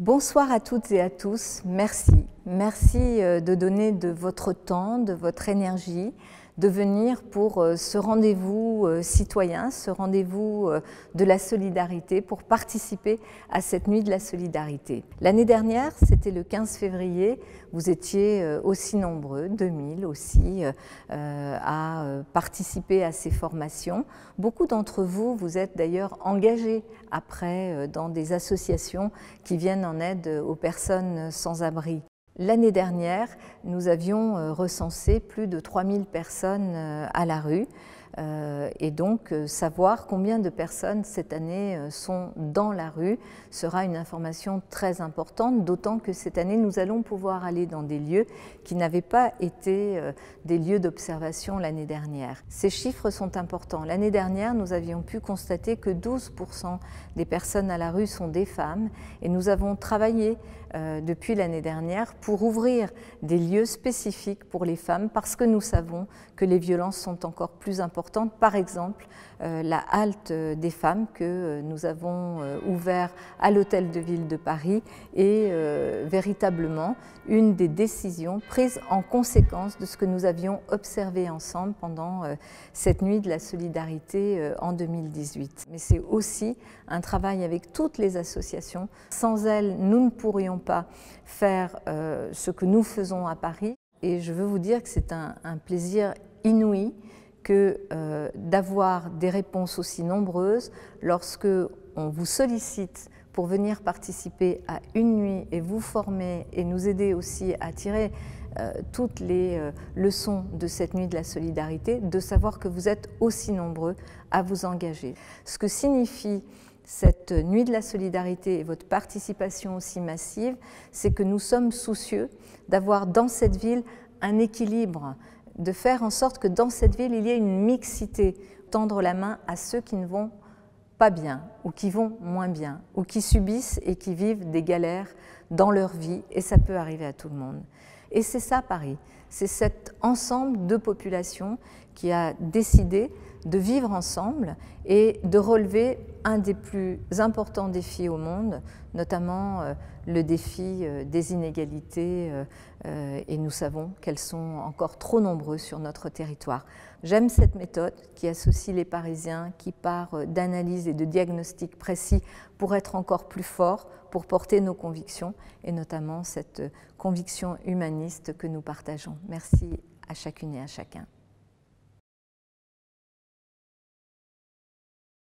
Bonsoir à toutes et à tous, merci. Merci de donner de votre temps, de votre énergie, de venir pour ce rendez-vous citoyen, ce rendez-vous de la solidarité, pour participer à cette nuit de la solidarité. L'année dernière, c'était le 15 février, vous étiez aussi nombreux, 2000 aussi, à participer à ces formations. Beaucoup d'entre vous, vous êtes d'ailleurs engagés après dans des associations qui viennent en aide aux personnes sans abri. L'année dernière, nous avions recensé plus de 3000 personnes à la rue et donc savoir combien de personnes cette année sont dans la rue sera une information très importante, d'autant que cette année nous allons pouvoir aller dans des lieux qui n'avaient pas été des lieux d'observation l'année dernière. Ces chiffres sont importants. L'année dernière, nous avions pu constater que 12% des personnes à la rue sont des femmes et nous avons travaillé depuis l'année dernière pour ouvrir des lieux spécifiques pour les femmes parce que nous savons que les violences sont encore plus importantes. Par exemple, la halte des femmes que nous avons ouvert à l'Hôtel de Ville de Paris est véritablement une des décisions prises en conséquence de ce que nous avions observé ensemble pendant cette nuit de la solidarité en 2018. Mais c'est aussi un travail avec toutes les associations. Sans elles, nous ne pourrions pas faire ce que nous faisons à Paris. Et je veux vous dire que c'est un plaisir inouï que d'avoir des réponses aussi nombreuses lorsque on vous sollicite pour venir participer à une nuit et vous former et nous aider aussi à tirer toutes les leçons de cette nuit de la solidarité, de savoir que vous êtes aussi nombreux à vous engager. Ce que signifie cette nuit de la solidarité et votre participation aussi massive, c'est que nous sommes soucieux d'avoir dans cette ville un équilibre, de faire en sorte que dans cette ville, il y ait une mixité, tendre la main à ceux qui ne vont pas bien, ou qui vont moins bien, ou qui subissent et qui vivent des galères dans leur vie, et ça peut arriver à tout le monde. Et c'est ça Paris, c'est cet ensemble de populations qui a décidé de vivre ensemble et de relever un des plus importants défis au monde, notamment le défi des inégalités, et nous savons qu'elles sont encore trop nombreuses sur notre territoire. J'aime cette méthode qui associe les Parisiens, qui part d'analyses et de diagnostics précis pour être encore plus forts, pour porter nos convictions, et notamment cette conviction humaniste que nous partageons. Merci à chacune et à chacun.